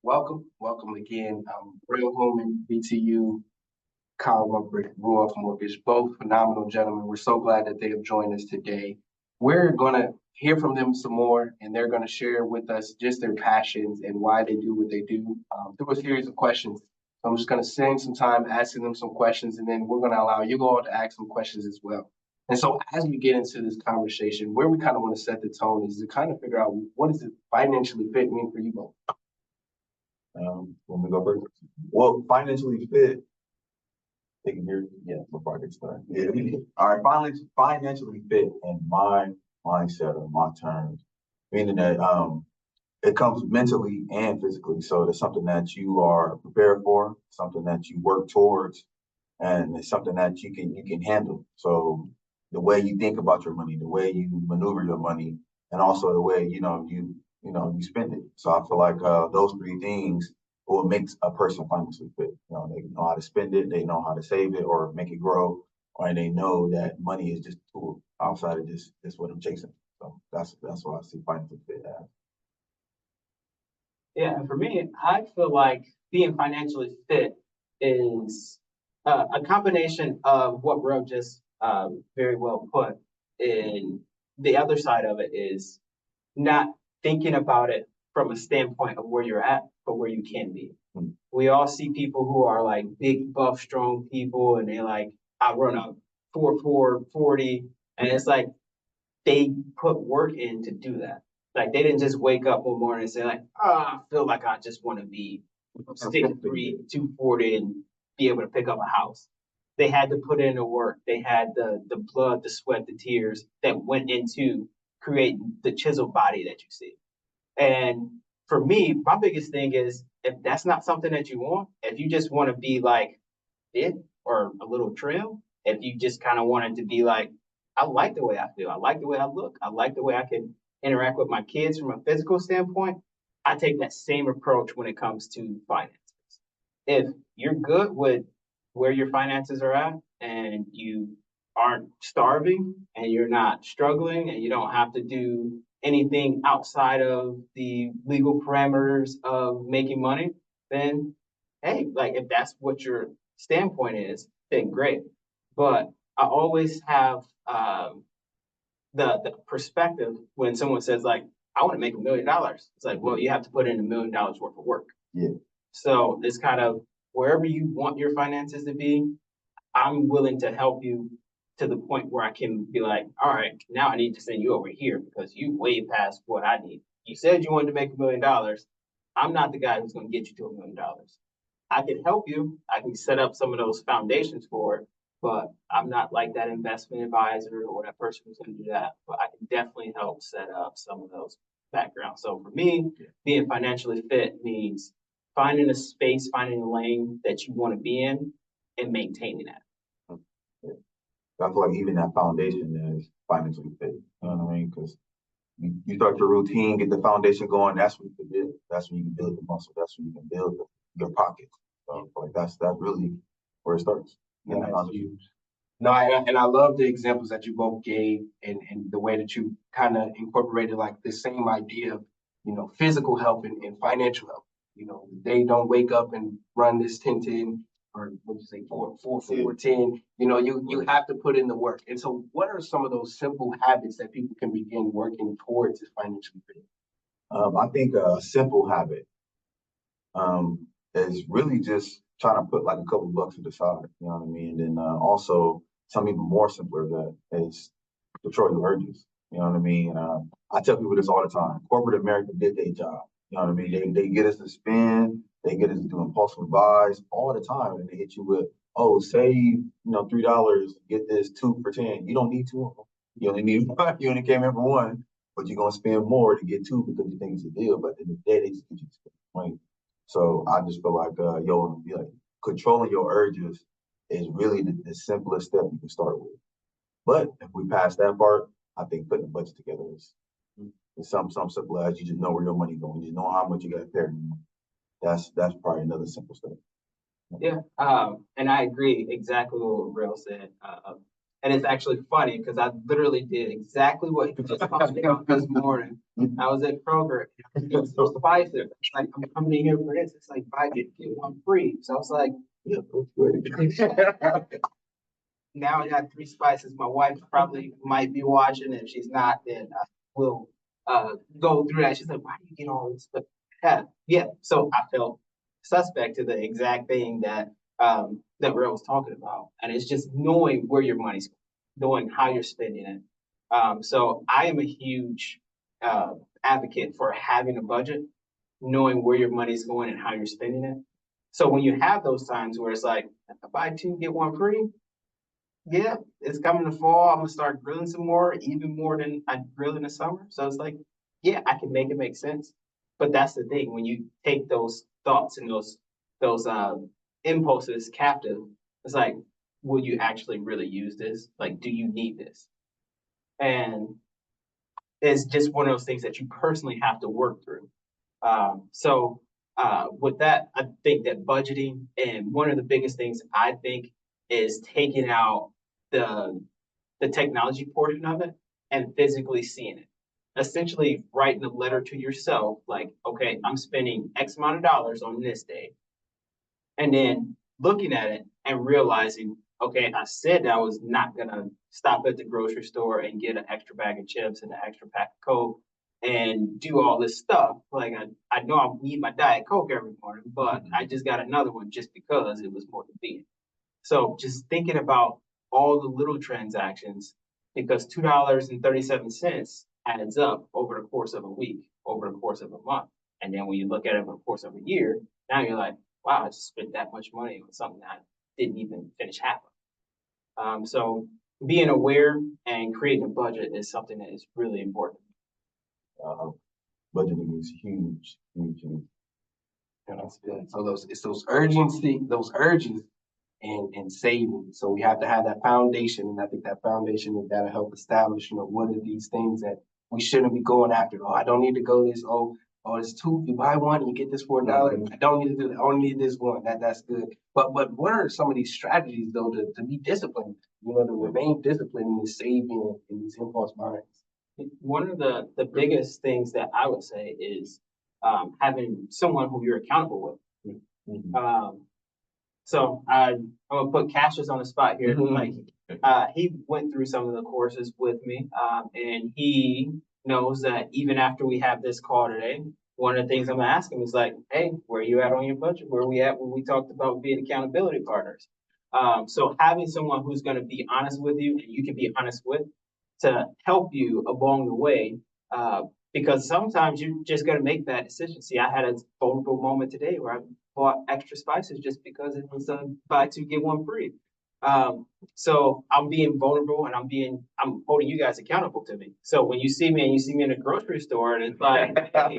Welcome again. Real Holman, BTU, Kyle Lumbrick, Ruoff Mortgage, both phenomenal gentlemen. We're so glad that they have joined us today. We're going to hear from them some more, and they're going to share with us just their passions and why they do what they do through a series of questions. So I'm just going to spend some time asking them some questions, and then we're going to allow you all to ask some questions as well. And so as we get into this conversation, where we kind of want to set the tone is to kind of figure out what does it financially fit mean for you both? When we go first, well, financially fit, they can hear, yeah, before I get started. Yeah. All right, finally, financially fit in my mindset or my terms, meaning that it comes mentally and physically. So it's something that you are prepared for, something that you work towards, and it's something that you can handle. So the way you think about your money, the way you maneuver your money, and also the way you spend it. So I feel like those three things what makes a person financially fit. They know how to spend it, they know how to save it or make it grow, or they know that money is just a tool outside of just what I'm chasing. So that's what I see financially fit as. Yeah, and for me, I feel like being financially fit is a combination of what Bro just very well put. And the other side of it is not thinking about it from a standpoint of where you're at, but where you can be. Mm. We all see people who are like big, buff, strong people, and they like, I run a 4.4 40, and it's like they put work in to do that. Like they didn't just wake up one morning and say like, I feel like I just want to be 6'3", 240 and be able to pick up a house. They had to put in the work. They had the blood, the sweat, the tears that went into creating the chiseled body that you see. And for me, my biggest thing is if that's not something that you want, if you just want to be like fit or a little trim, if you just kind of wanted to be like, I like the way I feel, I like the way I look, I like the way I can interact with my kids from a physical standpoint, I take that same approach when it comes to finances. If you're good with where your finances are at and you aren't starving and you're not struggling and you don't have to do anything outside of the legal parameters of making money, then hey, like if that's what your standpoint is, then great. But I always have the perspective when someone says like, I want to make $1 million. It's like, well, you have to put in $1 million worth of work. Yeah. So it's kind of wherever you want your finances to be, I'm willing to help you to the point where I can be like, all right, now I need to send you over here because you way past what I need. You said you wanted to make $1 million. I'm not the guy who's going to get you to $1 million. I can help you. I can set up some of those foundations for it, but I'm not like that investment advisor or that person who's going to do that. But I can definitely help set up some of those backgrounds. So for me, being financially fit means finding a space, finding a lane that you want to be in and maintaining that. Yeah. I feel like even that foundation is financially fit. You know what I mean? Because you start your routine, get the foundation going. That's when you can build. That's when you can build the muscle. That's when you can build your pockets. So like that's really where it starts. Yeah, that's huge. No, and I love the examples that you both gave and the way that you kind of incorporated like the same idea of, physical health and financial health. They don't wake up and run this 10-10 or what you say, 4-4-4-10. You have to put in the work. And so what are some of those simple habits that people can begin working towards this financial fit? I think a simple habit is really just trying to put like a couple bucks to the side. You know what I mean? And then also something even more simpler that is control your urges. You know what I mean? I tell people this all the time. Corporate America did their job. You know what I mean? They get us to spend, they get us to do impulsive buys all the time, and they hit you with, oh, save, $3, get this 2 for 10. You don't need two of them. You only need one. You only came in for one, but you're gonna spend more to get two because you think it's a deal. But at the end of the day, they just get you to spend money. So I just feel like controlling your urges is really the simplest step you can start with. But if we pass that part, I think putting a budget together is something simple as you just know where your money going. You just know how much you got to pay. That's probably another simple step. Yeah, and I agree exactly what Real said. And it's actually funny because I literally did exactly what he just talked about this morning. I was at Kroger. It's so spicy. It's like, I'm coming in here for this. It's like, buy it, get one free. So I was like, Yeah, that's great. now I got 3 spices. My wife probably might be watching. If she's not, then I will go through that. She's like, why do you get all this? But yeah. So I felt suspect to the exact thing that that Real was talking about. And it's just knowing where your money's going, knowing how you're spending it. So I am a huge advocate for having a budget, knowing where your money's going and how you're spending it. So when you have those times where it's like, buy 2, get 1 free, yeah, it's coming to fall. I'm gonna start grilling some more, even more than I grill in the summer. So it's like, yeah, I can make it make sense. But that's the thing, when you take those thoughts and those impulses captive, it's like, will you actually really use this? Like, do you need this? And it's just one of those things that you personally have to work through. With that, I think that budgeting, and one of the biggest things I think is taking out the technology portion of it and physically seeing it. Essentially writing a letter to yourself, like, okay, I'm spending X amount of dollars on this day. And then looking at it and realizing, okay, I said I was not gonna stop at the grocery store and get an extra bag of chips and an extra pack of Coke and do all this stuff. Like I know I need my Diet Coke every morning, but I just got another one just because it was more convenient. So just thinking about all the little transactions, because $2.37 adds up over the course of a week, over the course of a month. And then when you look at it over the course of a year, now you're like, wow, I just spent that much money on something that I didn't even finish half of. So being aware and creating a budget is something that is really important. Uh, Budgeting is huge, huge, huge. Yeah, that's good. So it's those urgency, those urges and saving. So we have to have that foundation. And I think that foundation is gotta help establish, what are these things that we shouldn't be going after. Oh, I don't need to go this. Oh, it's 2. You buy 1, you get this for $1. I don't need to do that. I only need this one. That's good. But what are some of these strategies though to be disciplined? To remain disciplined in the saving in these impulse buyings. One of the biggest things that I would say is having someone who you're accountable with. So I'm gonna put Cassius on the spot here. Like he went through some of the courses with me, and he knows that even after we have this call today, one of the things I'm gonna ask him is like, "Hey, where are you at on your budget? Where are we at when we talked about being accountability partners?" So having someone who's gonna be honest with you and you can be honest with to help you along the way, because sometimes you're just gonna make that decision. See, I had a vulnerable moment today where I bought extra spices just because it was buy 2 get 1 free. So I'm being vulnerable and I'm holding you guys accountable to me. So when you see me and you see me in a grocery store and it's like, hey,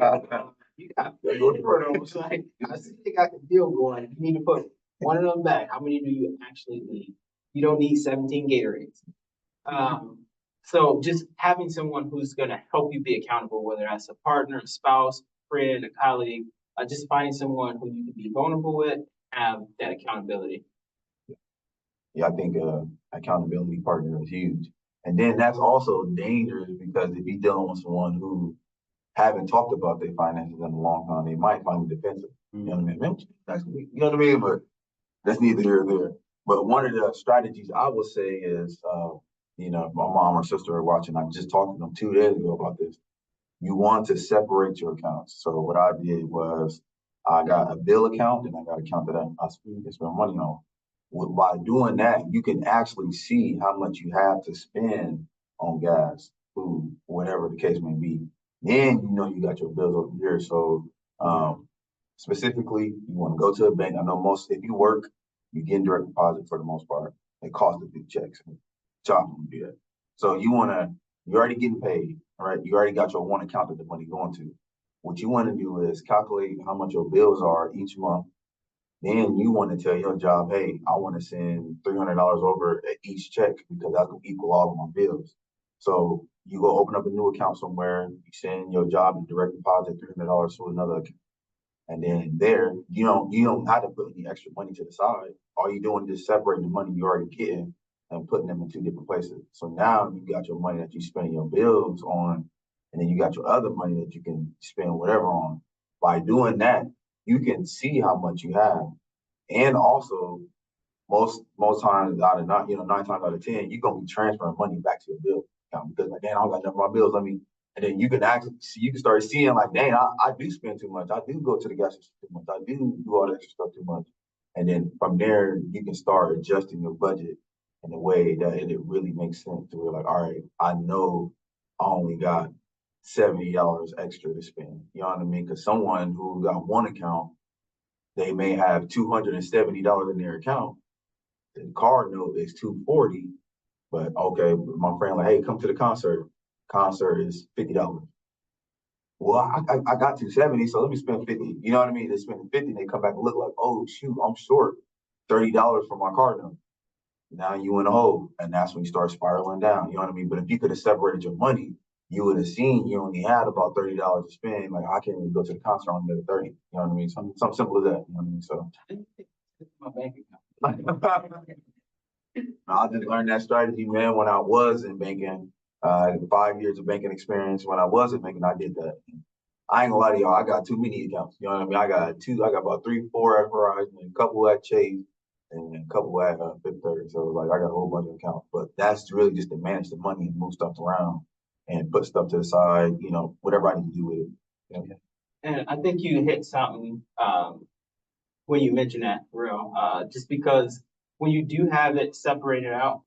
you got it's like, I see you got the deal going. You need to put one of them back. How many do you actually need? You don't need 17 Gatorades. So just having someone who's going to help you be accountable, whether that's a partner, a spouse, friend, a colleague, just finding someone who you can be vulnerable with, have that accountability. Yeah, I think accountability partner is huge. And then that's also dangerous because if you're dealing with someone who haven't talked about their finances in a long time, they might find it defensive. You know what I mean? Man, you know what I mean? But that's neither here nor there. But one of the strategies I would say is, if my mom or sister are watching, I just talked to them 2 days ago about this. You want to separate your accounts. So what I did was I got a bill account and I got an account that I spend money on. By doing that, you can actually see how much you have to spend on gas, food, whatever the case may be. Then you got your bills over here. So specifically, you want to go to a bank. I know if you work, you get direct deposit for the most part. They cost a big checks. Job will do that. So you're already getting paid, all right? You already got your one account that the money going to. What you want to do is calculate how much your bills are each month. Then you want to tell your job, hey, I want to send $300 over at each check because that will equal all of my bills. So you go open up a new account somewhere, you send your job a direct deposit $300 to another account. And then there, you don't have to put any extra money to the side. All you're doing is separating the money you're already getting and putting them in two different places. So now you got your money that you spend your bills on, and then you got your other money that you can spend whatever on. By doing that, you can see how much you have. And also, most times out of nine, 9 times out of 10, you're gonna be transferring money back to your bill account because like, dang, I don't got enough for my bills. And then you can actually see, you can start seeing like, dang, I do spend too much. I do go to the gas station too much. I do all that extra stuff too much. And then from there, you can start adjusting your budget in a way that it really makes sense to where like, all right, I know I only got $70 extra to spend. You know what I mean? Because someone who got one account, they may have $270 in their account. The card note is 240, but okay, my friend like, hey, come to the concert. Concert is $50. Well, I got 270, so let me spend 50. You know what I mean? They spend 50, and they come back and look like, oh shoot, I'm short $30 for my card note. Now you in a hole, and that's when you start spiraling down. You know what I mean? But if you could have separated your money, you would have seen you only had about $30 to spend. Like I can't even go to the concert on the 30. You know what I mean? Something simple as that. You know what I mean? So My bank account. I just learned that strategy, man, when I was in banking. 5 years of banking experience. When I was in banking, I did that. I ain't gonna lie to y'all, I got too many accounts. You know what I mean? I got about 3, 4 at Verizon, a couple at Chase, and a couple at Fifth Third. So like I got a whole bunch of accounts. But that's really just to manage the money and move stuff around and put stuff to the side, whatever I need to do with it. You know? And I think you hit something when you mentioned that, for real. Just because when you do have it separated out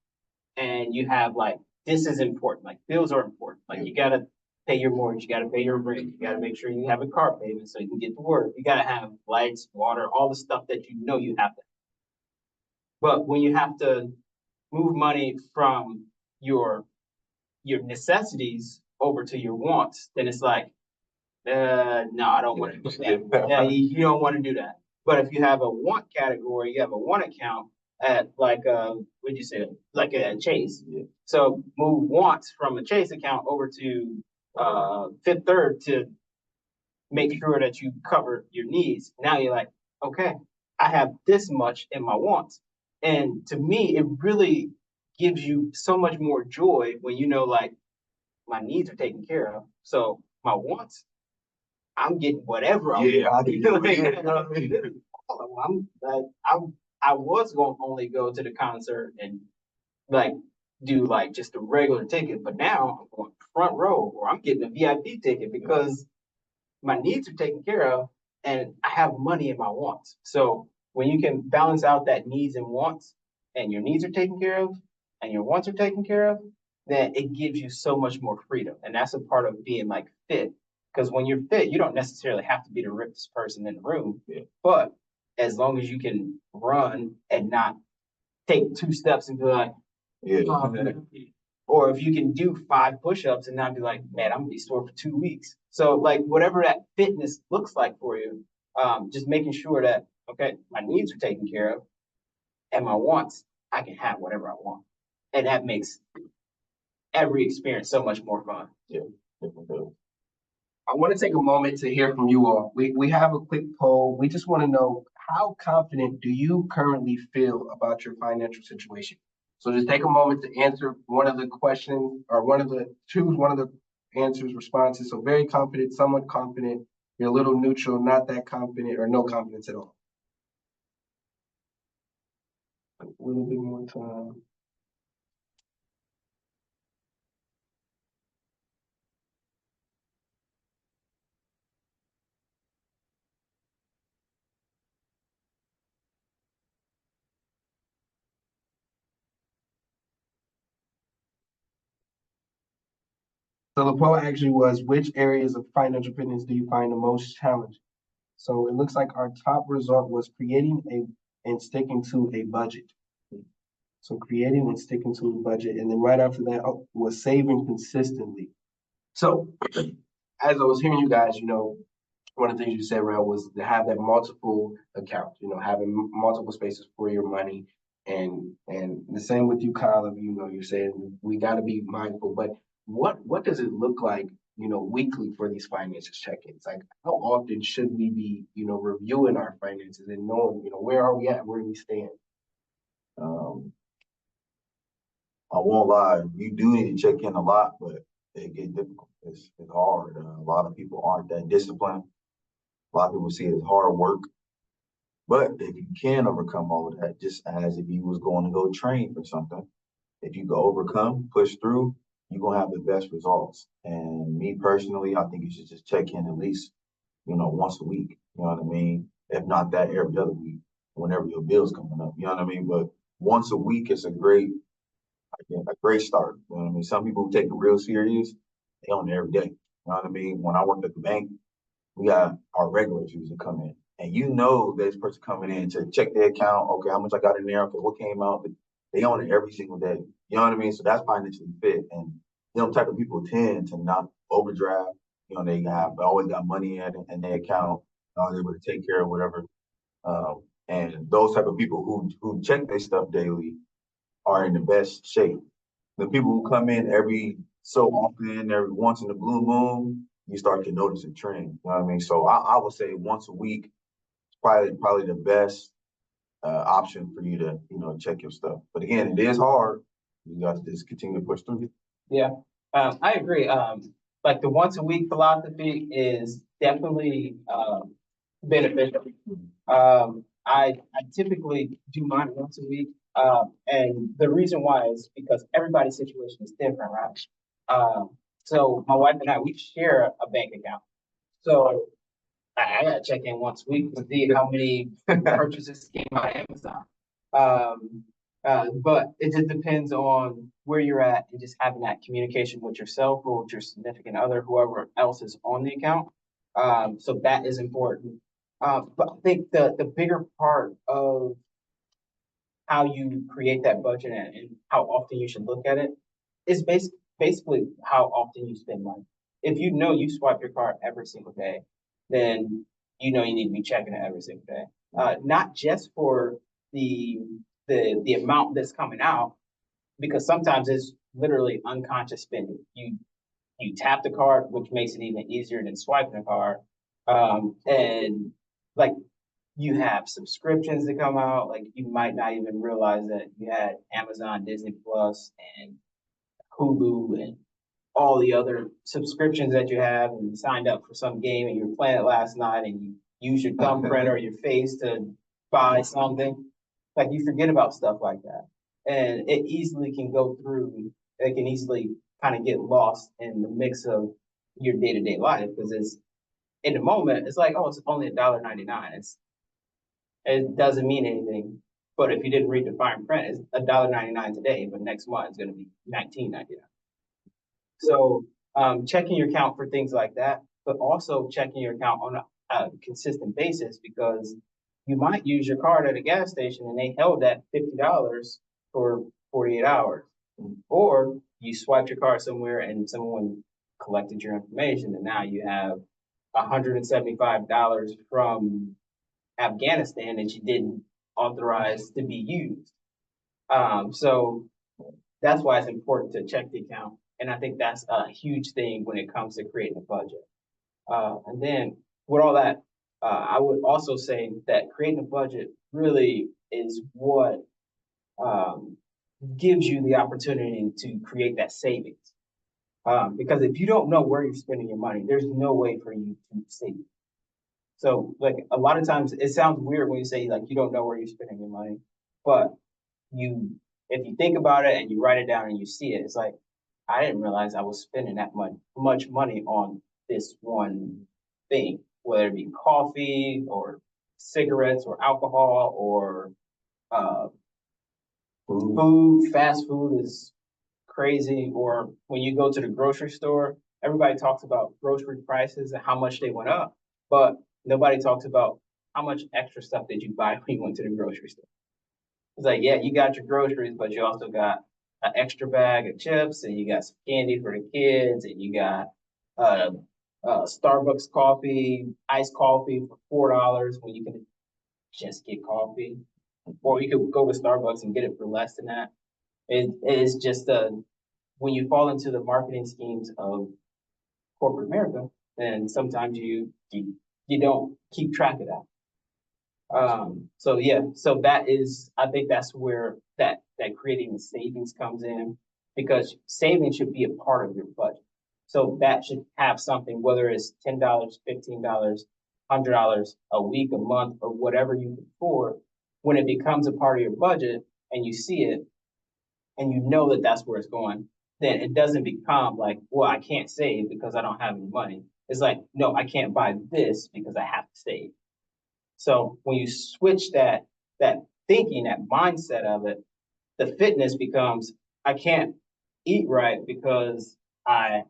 and you have like this is important, like bills are important. Like you gotta pay your mortgage, you gotta pay your rent, you gotta make sure you have a car payment so you can get to work. You gotta have lights, water, all the stuff that you know you have to. But when you have to move money from your your necessities over to your wants, then it's like, no, I don't want to do that. Yeah, you don't want to do that. But if you have a want category, you have a want account at like what'd you say, like a Chase. Yeah. So move wants from a Chase account over to Fifth Third to make sure that you cover your needs. Now you're like, okay, I have this much in my wants. And to me, it really gives you so much more joy when you know like my needs are taken care of. So my wants, I'm getting whatever I Yeah, want. I do. Like, You know what I mean? I'm like I was going to only go to the concert and like do like just a regular ticket, but now I'm going front row or I'm getting a VIP ticket because my needs are taken care of and I have money in my wants. So when you can balance out that needs and wants and your needs are taken care of and your wants are taken care of, then it gives you so much more freedom. And that's a part of being like fit. Because when you're fit, you don't necessarily have to be the rippest person in the room. Yeah. But as long as you can run and not take 2 steps and be like, Yeah. oh, or if you can do 5 push-ups and not be like, man, I'm gonna be sore for 2 weeks. So like whatever that fitness looks like for you, just making sure that okay, my needs are taken care of and my wants, I can have whatever I want. And that makes every experience so much more fun. Yeah. Definitely. I want to take a moment to hear from you all. We have a quick poll. We just want to know how confident do you currently feel about your financial situation? So just take a moment to answer one of the questions or choose one of the answers, responses. So very confident, somewhat confident, you're a little neutral, not that confident, or no confidence at all. A little bit more time. So the poll actually was, which areas of financial fitness do you find the most challenging? So it looks like our top result was creating and sticking to a budget. So creating and sticking to a budget. And then right after that was saving consistently. So as I was hearing you guys, one of the things you said, Rail, was to have that multiple accounts, having multiple spaces for your money. And the same with you, Kyle, you're saying we got to be mindful, but what does it look like, weekly for these finances check-ins? Like how often should we be, reviewing our finances and knowing, where are we at, where do we stand? Um, I won't lie, you do need to check in a lot, but it get difficult. It's hard. A lot of people aren't that disciplined. A lot of people see it as hard work. But if you can overcome all of that, just as if you was going to go train for something, if you can overcome, push through, you're gonna have the best results. And me personally, I think you should just check in at least, once a week. You know what I mean? If not that, every other week, whenever your bill's coming up. You know what I mean? But once a week is a great start. You know what I mean? Some people who take it real serious, they on it every day. You know what I mean? When I worked at the bank, we got our regulars usually come in. And you know this person coming in to check their account. Okay, how much I got in there? Okay, what came out? But they own it every single day. You know what I mean? So that's financially fit. And them type of people tend to not overdraft. They always got money in their account. They're able to take care of whatever. And those type of people who check their stuff daily are in the best shape. The people who come in every so often, every once in the blue moon, you start to notice a trend. You know what I mean? So I would say once a week, probably the best option for you to check your stuff. But again, it is hard. You got to just continue to push through. Yeah, I agree. Like the once a week philosophy is definitely beneficial. I typically do mine once a week. And the reason why is because everybody's situation is different, right? So my wife and I, we share a bank account. So I gotta check in once a week to see how many purchases came out of Amazon. But it just depends on where you're at and just having that communication with yourself or with your significant other, whoever else is on the account. So that is important. But I think the bigger part of how you create that budget and how often you should look at it is basically how often you spend money. If you know you swipe your card every single day, then you know you need to be checking it every single day. Not just for the the amount that's coming out, because sometimes it's literally unconscious spending. You tap the card, which makes it even easier than swiping a card. And like you have subscriptions that come out, like you might not even realize that you had Amazon, Disney Plus, and Hulu, and all the other subscriptions that you have, and you signed up for some game and you were playing it last night, and you use your thumbprint or your face to buy something. Like you forget about stuff like that, and it easily can go through. It can easily kind of get lost in the mix of your day to day life because it's in the moment. It's like, oh, it's only $1.99. It doesn't mean anything. But if you didn't read the fine print, it's $1.99 today, but next month it's going to be $19.99. So checking your account for things like that, but also checking your account on a consistent basis because you might use your card at a gas station and they held that $50 for 48 hours. Or you swiped your card somewhere and someone collected your information and now you have $175 from Afghanistan that you didn't authorize to be used. So that's why it's important to check the account. And I think that's a huge thing when it comes to creating a budget. And then with all that, I would also say that creating a budget really is what gives you the opportunity to create that savings. Because if you don't know where you're spending your money, there's no way for you to save. So like a lot of times it sounds weird when you say like you don't know where you're spending your money, but if you think about it and you write it down and you see it, it's like I didn't realize I was spending that much money on this one thing, whether it be coffee or cigarettes or alcohol or food. Fast food is crazy. Or when you go to the grocery store, everybody talks about grocery prices and how much they went up, but nobody talks about how much extra stuff did you buy when you went to the grocery store. It's like, yeah, you got your groceries, but you also got an extra bag of chips, and you got some candy for the kids, and you got uh, Starbucks coffee, iced coffee for $4 when you can just get coffee, or you could go to Starbucks and get it for less than that. It is just when you fall into the marketing schemes of corporate America, then sometimes you don't keep track of that. So yeah, so that is, I think that's where that creating the savings comes in, because savings should be a part of your budget. So that should have something, whether it's $10, $15, $100 a week, a month, or whatever you can afford. When it becomes a part of your budget and you see it and you know that that's where it's going, then it doesn't become like, well, I can't save because I don't have any money. It's like, no, I can't buy this because I have to save. So when you switch that thinking, that mindset of it, the fitness becomes, I can't eat right because I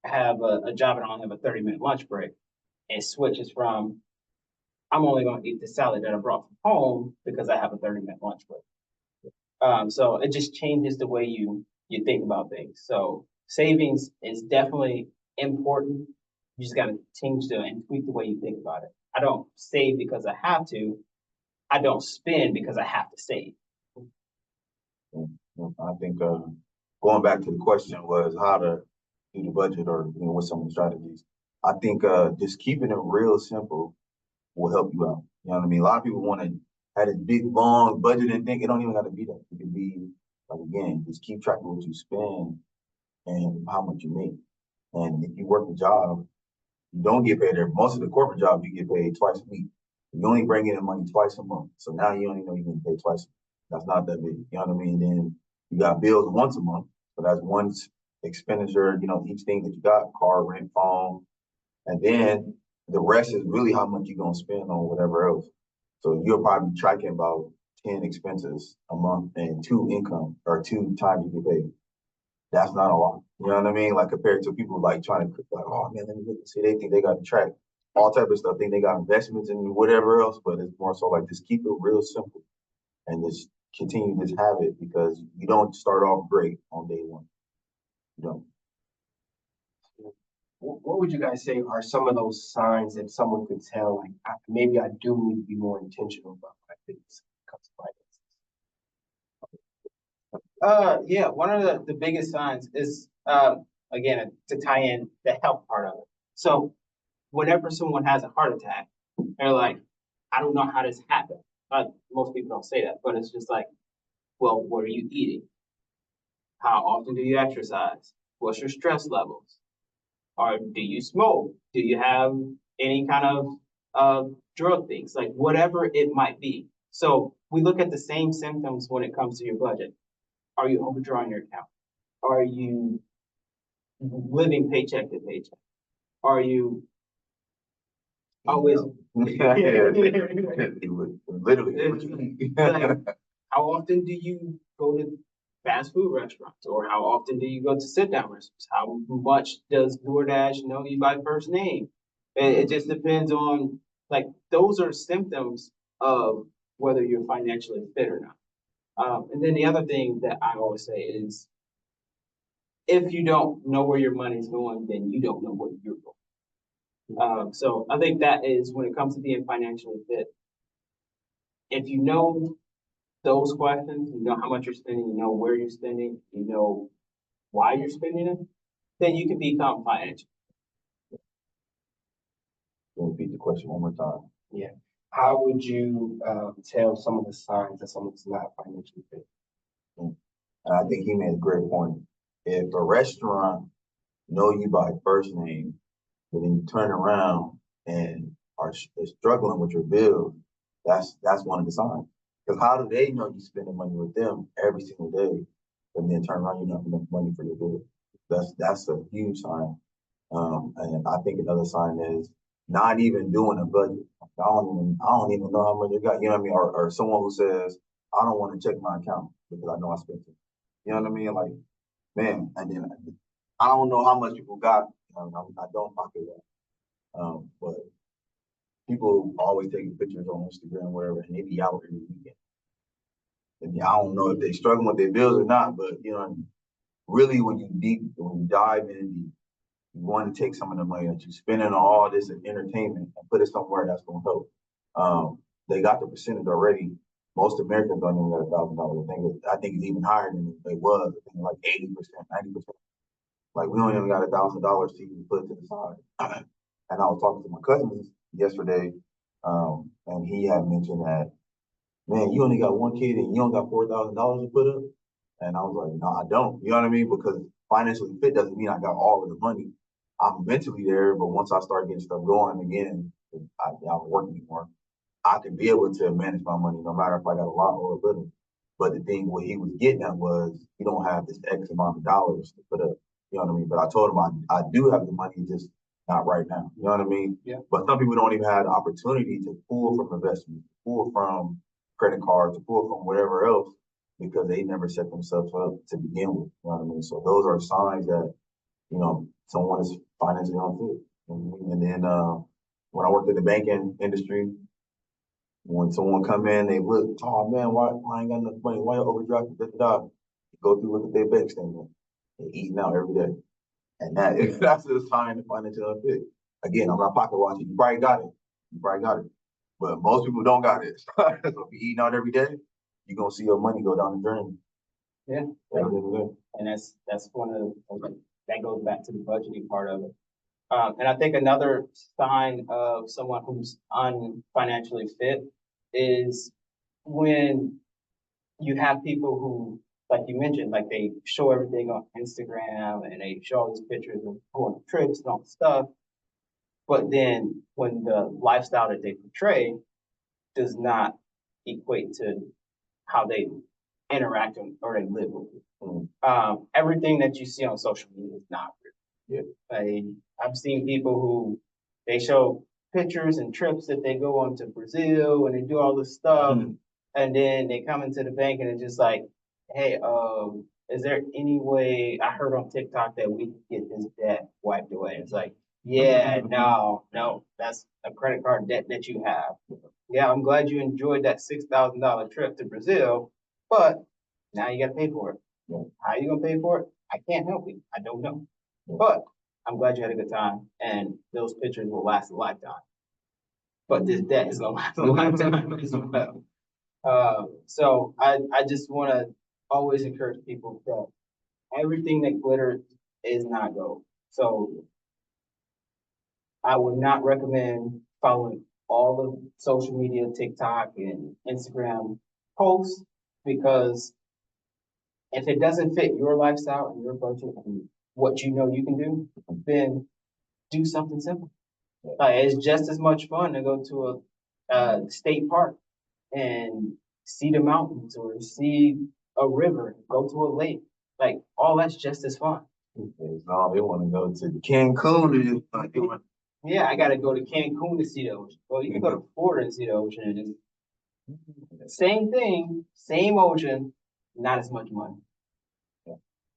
have a job and I only have a 30-minute lunch break. It switches from, I'm only going to eat the salad that I brought from home because I have a 30-minute lunch break. So it just changes the way you think about things. So savings is definitely important. You just got to change and tweak the way you think about it. I don't save because I have to. I don't spend because I have to save. I think going back to the question was how to do the budget or what some of the strategies. I think just keeping it real simple will help you out. You know what I mean? A lot of people want to have this big long budget and think it don't even have to be that. It can be like again, just keep track of what you spend and how much you make. And if you work a job, you don't get paid there. Most of the corporate jobs you get paid twice a week. You only bring in the money twice a month. So now you only know you're getting paid twice. That's not that big. You know what I mean? Then you got bills once a month. So that's one expenditure, each thing that you got, car, rent, phone. And then the rest is really how much you're gonna spend on whatever else. So you'll probably be tracking about 10 expenses a month and 2 income or 2 times you get paid. That's not a lot. You know what I mean? Like compared to people like trying to like, oh man, let me look and see. They think they got to track all type of stuff. Think they got investments and whatever else, but it's more so like just keep it real simple and just continue this habit because you don't start off great on day one. You don't. What would you guys say are some of those signs that someone could tell, like, maybe I do need to be more intentional about my things when it comes to finances? Yeah, one of the biggest signs is again to tie in the health part of it. So whenever someone has a heart attack, they're like, I don't know how this happened. Most people don't say that, but it's just like, well, what are you eating? How often do you exercise? What's your stress levels? Or do you smoke? Do you have any kind of drug things? Like whatever it might be. So we look at the same symptoms when it comes to your budget. Are you overdrawing your account? Are you living paycheck to paycheck? Are you always Literally. like, how often do you go to fast food restaurants, or how often do you go to sit down restaurants? How much does DoorDash know you by first name? It just depends on, like, those are symptoms of whether you're financially fit or not. And then the other thing that I always say is, if you don't know where your money's going, then you don't know where you're going. So I think that is when it comes to being financially fit. If you know those questions, you know how much you're spending, you know where you're spending, you know why you're spending it, then you can become financial. Repeat the question one more time. Yeah. How would you tell some of the signs that someone's not financially fit? And I think he made a great point. If a restaurant know you by first name, but then you turn around and are struggling with your bill, that's one of the signs. Because how do they know you spending money with them every single day, and then turn around you don't have enough money for your bill? That's a huge sign. And I think another sign is not even doing a budget. I don't even know how much you got. You know what I mean? Or someone who says, I don't want to check my account because I know I spent it. You know what I mean? Like, man, and then I don't know how much people got. I don't pocket that. But people always taking pictures on Instagram, wherever, and they be out every weekend. And I don't know if they struggling with their bills or not, but really when you dive in deep, you want to take some of the money that you're spending on all this entertainment and put it somewhere that's going to help. They got the percentage already. Most Americans don't even got $1,000. I think it's even higher than they was. I think like 80%, 90%. Like we don't even got $1,000 to even put to the side. And I was talking to my cousins yesterday, And he had mentioned that, man, you only got one kid and you don't got $4,000 to put up. And I was like, no, I don't. You know what I mean? Because financially fit doesn't mean I got all of the money. I'm mentally there, but once I start getting stuff going again, I don't work anymore. I can be able to manage my money no matter if I got a lot or a little. But the thing what he was getting at was you don't have this X amount of dollars to put up. You know what I mean? But I told him I do have the money, just not right now. You know what I mean? Yeah. But some people don't even have the opportunity to pull from investments, pull from credit cards, to pull from whatever else because they never set themselves up to begin with. You know what I mean? So those are signs that, someone is financially unfit. And then when I worked in the banking industry, when someone come in, they look, oh man, why I ain't got enough money? Why you overdraft? Da, da, da. Go through, look at their bank statement. They're eating out every day. And that's a sign of financial unfit. Again, I'm not pocket watching. You probably got it. You probably got it. But most people don't got it. So if you're eating out every day, you're gonna see your money go down the drain. Yeah. Yeah. And that's one of that goes back to the budgeting part of it. And I think another sign of someone who's unfinancially fit is when you have people who, like you mentioned, like they show everything on Instagram and they show all these pictures of going on trips and all this stuff. But then when the lifestyle that they portray does not equate to how they interact or they live with it. Everything that you see on social media is not real. Yeah. I've seen people who they show pictures and trips that they go on to Brazil and they do all this stuff. And then they come into the bank and it's just like, hey, is there any way I heard on TikTok that we can get this debt wiped away? It's like, yeah, no, that's a credit card debt that you have. Yeah, I'm glad you enjoyed that $6,000 trip to Brazil, but now you got to pay for it. Yeah. How are you gonna pay for it? I can't help you. I don't know, but I'm glad you had a good time, and those pictures will last a lifetime. But this debt is gonna last a lifetime as well. So I just want to always encourage people that everything that glitters is not gold. So I would not recommend following all of social media, TikTok and Instagram posts, because if it doesn't fit your lifestyle and your budget and what you know you can do, then do something simple. It's just as much fun to go to a state park and see the mountains or see a river, go to a lake. Like all that's just as fun. No, they want to go to Cancun. Yeah, I got to go to Cancun to see the ocean. Well, you can go to Florida and see the ocean. And it's same thing, same ocean, not as much money.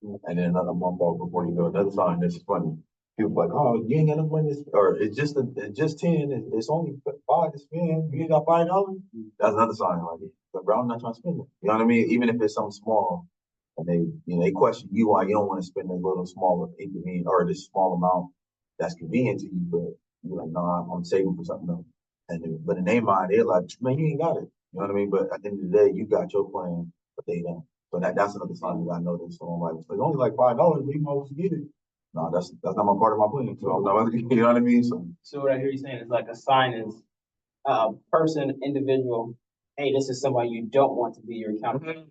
And then another month off before you go. Another sign that's funny. People like, oh, you ain't got enough money, or it's just 10. It's only 5 to spend. You ain't got $5. That's another sign. Like, but bro, I'm not trying to spend it. You know what I mean? Even if it's something small, and they question you why you don't want to spend this little small inconvenient or this small amount that's convenient to you, but you're like, no, I'm saving for something else. But in their mind, they're like, man, you ain't got it. You know what I mean? But at the end of the day, you got your plan, but they don't. So that's another sign that I noticed. So I'm like, it's only like $5, but you might as well get it. No, that's not my part of my plan. So I'm not, you know what I mean? So what I hear you saying is like a sign is person, individual. Hey, this is somebody you don't want to be your accountant.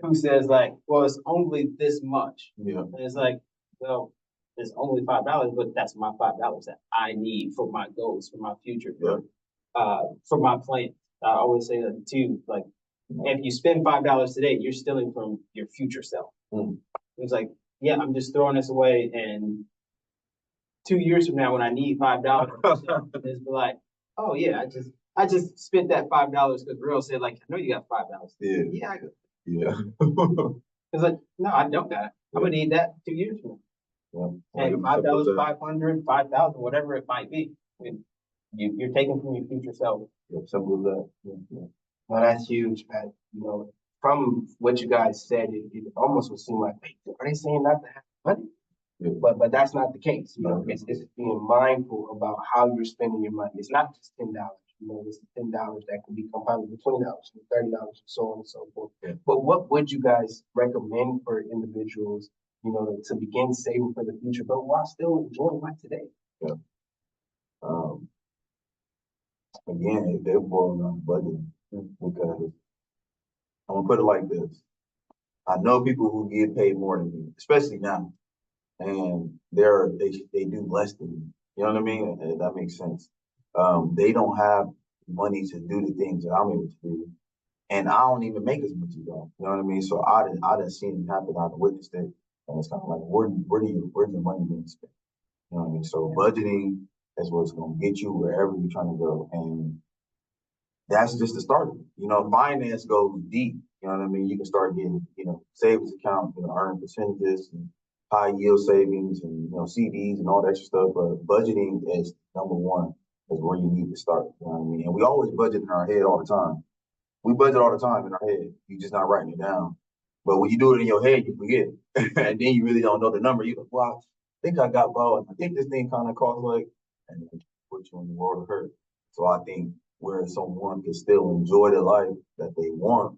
Who says like, well, it's only this much. Yeah. And it's like, well, it's only $5, but that's my $5 that I need for my goals, for my future, for my plan. I always say that too. Like, if you spend $5 today, you're stealing from your future self. It's like, yeah, I'm just throwing this away, and 2 years from now, when I need $5, it's like, oh yeah, I just spent that $5 because Real said like, I know you got $5. Yeah, I got. Yeah. It's like, no, I don't got it. I'm gonna need that 2 years from now. Yeah. And $5, 500, 5,000, whatever it might be. I mean, you're taking from your future self. Yeah, simple as that. Yeah. Well, that's huge, man. From what you guys said, it almost would seem like, wait, are they saying not to have money? Yeah. But that's not the case. It's being mindful about how you're spending your money. It's not just $10. It's $10 that can be compounded to $20 and $30 and so on and so forth. Yeah. But what would you guys recommend for individuals, to begin saving for the future, but while still enjoying life today? Yeah. again, it boils down to budgeting because I'm gonna put it like this. I know people who get paid more than me, especially now, and they do less than me. You know what I mean? And that makes sense. They don't have money to do the things that I'm able to do, and I don't even make as much as y'all. You know what I mean? So I done seen it happen. I done witnessed it, and it's kind of like where's your money being spent? You know what I mean? So budgeting is what's gonna get you wherever you're trying to go, and that's just the start of it. You know, finance goes deep. You know what I mean? You can start getting, savings account, earn percentages and high yield savings and, CDs and all that extra stuff. But budgeting is number one, is where you need to start. You know what I mean? And we always budget in our head all the time. We budget all the time in our head. You're just not writing it down. But when you do it in your head, you forget. And then you really don't know the number. You go, well, I think I got about, I think this thing kind of costs like, and it puts you in the world of hurt. So I think where someone can still enjoy the life that they want,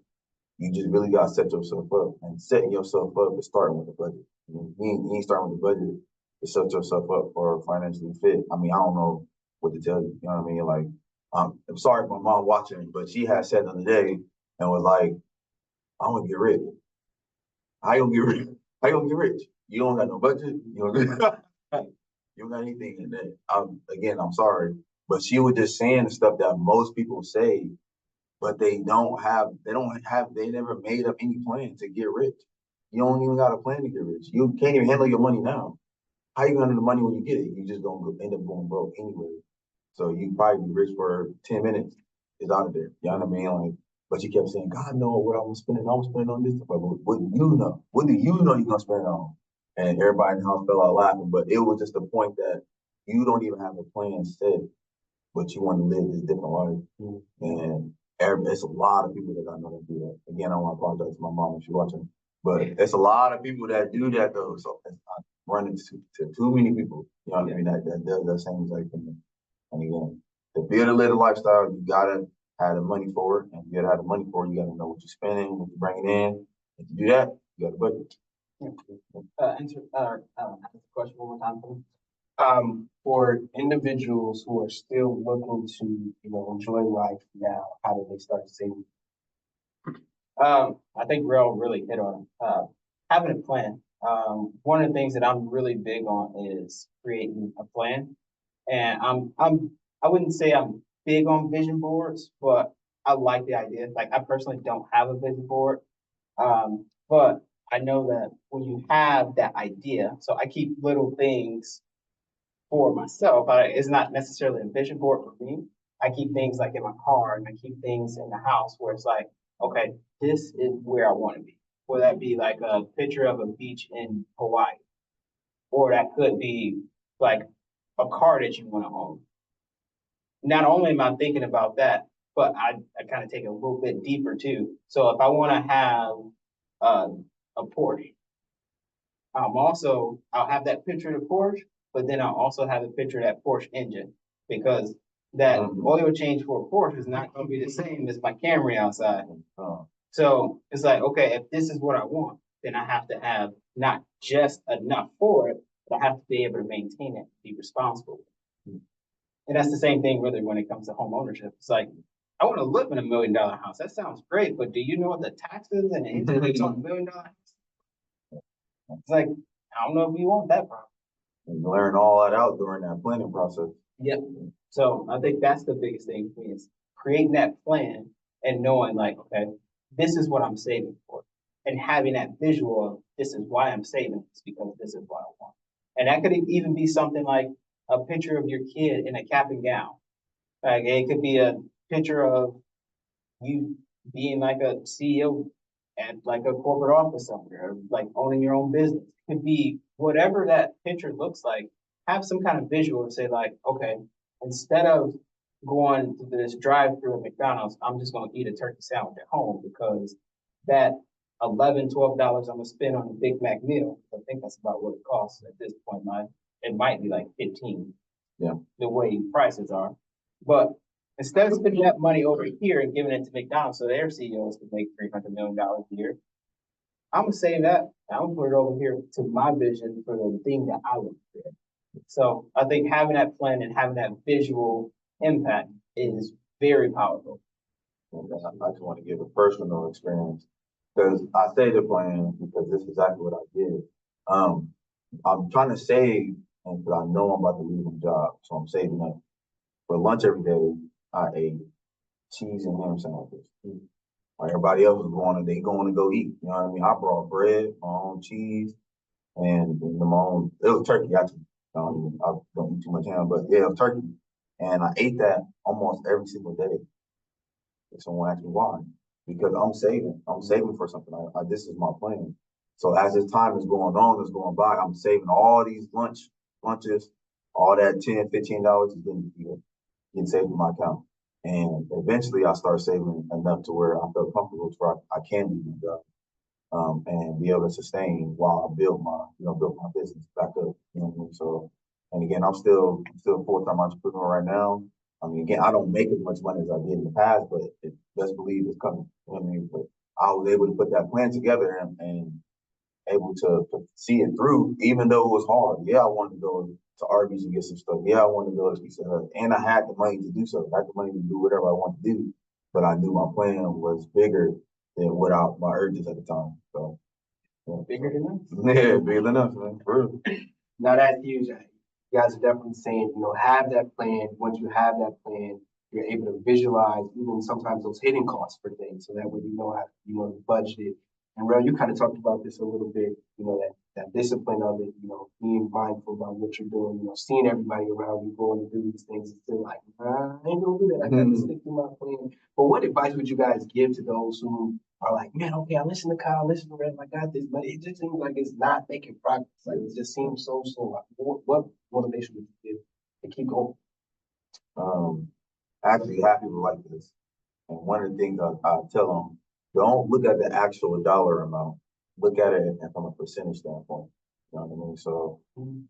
you just really got to set yourself up. And setting yourself up is starting with the budget. You ain't starting with the budget to set yourself up for financially fit. I mean, I don't know what to tell you. You know what I mean? Like, I'm sorry for my mom watching, but she had said the other day and was like, "I'm gonna get rich. How you gonna get rich? How you gonna get rich? You don't got no budget. You don't got, you don't got anything in that." Again, I'm sorry, but she was just saying the stuff that most people say, but they never made up any plan to get rich. You don't even got a plan to get rich. You can't even handle your money now. How you gonna handle the money when you get it? You just gonna end up going broke anyway. So you probably be rich for 10 minutes. It's out of there. You know what I mean? Like, but you kept saying, God know what I'm spending. I'm spending on this. But what do you know? What do you know you're gonna spend it on? And everybody in the house fell out laughing. But it was just the point that you don't even have a plan set, but you want to live this different life. And it's a lot of people that I know that do that. Again, I want to apologize to my mom if she's watching, but it's a lot of people that do that though. So I run into too many people, you know what I mean, that does that same exact thing. And again, to build a little lifestyle, you gotta have the money for it. And you gotta have the money for it, you gotta know what you're spending, what you're bringing in. And to do that, you gotta budget. Answer the question one more time for me. For individuals who are still looking to, enjoy life now, how do they start saving? I think Real really hit on it. Having a plan. One of the things that I'm really big on is creating a plan. And I wouldn't say I'm big on vision boards, but I like the idea. Like I personally don't have a vision board. But I know that when you have that idea, so I keep little things for myself. It's not necessarily a vision board for me. I keep things like in my car and I keep things in the house where it's like, okay, this is where I want to be. Will that be like a picture of a beach in Hawaii? Or that could be like a car that you want to own. Not only am I thinking about that, but I kind of take it a little bit deeper too. So if I want to have a Porsche, I'll have that picture of the Porsche, but then I'll also have a picture of that Porsche engine because that oil change for a Porsche is not going to be the same as my Camry outside. So it's like, okay, if this is what I want, then I have to have not just enough for it, but I have to be able to maintain it, be responsible. And that's the same thing really when it comes to home ownership. It's like, I want to live in $1 million house. That sounds great, but do you know what the taxes and the interest on $1 million house? It's like, I don't know if you want that problem. And you learn all that out during that planning process. Yep. So I think that's the biggest thing for me is creating that plan and knowing like, okay, this is what I'm saving for. And having that visual of this is why I'm saving this because this is what I want. And that could even be something like a picture of your kid in a cap and gown. Like it could be a picture of you being like a CEO at like a corporate office somewhere, or like owning your own business. It could be whatever that picture looks like. Have some kind of visual to say like, okay, instead of going to this drive-through at McDonald's, I'm just going to eat a turkey sandwich at home because that $11, $12 I'm gonna spend on a Big Mac meal. I think that's about what it costs at this point in life. It might be like 15. Yeah. The way prices are. But instead of spending that money over here and giving it to McDonald's so their CEOs can make $300 million a year, I'm gonna save that. I'm gonna put it over here to my vision for the thing that I want to create. So I think having that plan and having that visual impact is very powerful. And I just want to give a personal experience because I say the plan because this is exactly what I did. I'm trying to save, and because I know I'm about to leave my job, so I'm saving up. For lunch every day, I ate cheese and ham sandwiches. While everybody else was going to go eat. You know what I mean? I brought bread, my own cheese, and my own. It was turkey actually. I don't eat too much ham, but yeah, it was turkey, and I ate that almost every single day. If someone asks me why, because I'm saving. I'm saving for something. This is my plan. So as this time is going on, it's going by, I'm saving all these lunches, all that $10, $15 is getting saved in my account. And eventually I start saving enough to where I feel comfortable to where I can do my job. And be able to sustain while I build my business back up. You know what I mean? So, and again, I'm still a full-time entrepreneur right now. I mean, again, I don't make as much money as I did in the past, but best believe it's coming. You know what I mean? But I was able to put that plan together and able to see it through, even though it was hard. Yeah, I wanted to go to Arby's and get some stuff. Yeah, I wanted to go to Pizza Hut, and I had the money to do so. I had the money to do whatever I wanted to do, but I knew my plan was bigger than without my urges at the time. So yeah. Bigger than us. Yeah, bigger than us, man. For real. Now that's huge. You guys are definitely saying, have that plan. Once you have that plan, you're able to visualize even sometimes those hidden costs for things. So that way how to budget it. And Rel, you kind of talked about this a little bit, that discipline of it, being mindful about what you're doing, seeing everybody around you going to do these things and still like, nah, I ain't gonna do that. I got to stick to my plan. But what advice would you guys give to those who are like, man, okay, I listen to Kyle, listen to Rel, I got this, but it just seems like it's not making progress. Like it just seems so slow. Like, what motivation would you give to keep going? Actually, have people like this. And one of the things I tell them, don't look at the actual dollar amount. Look at it from a percentage standpoint. You know what I mean? So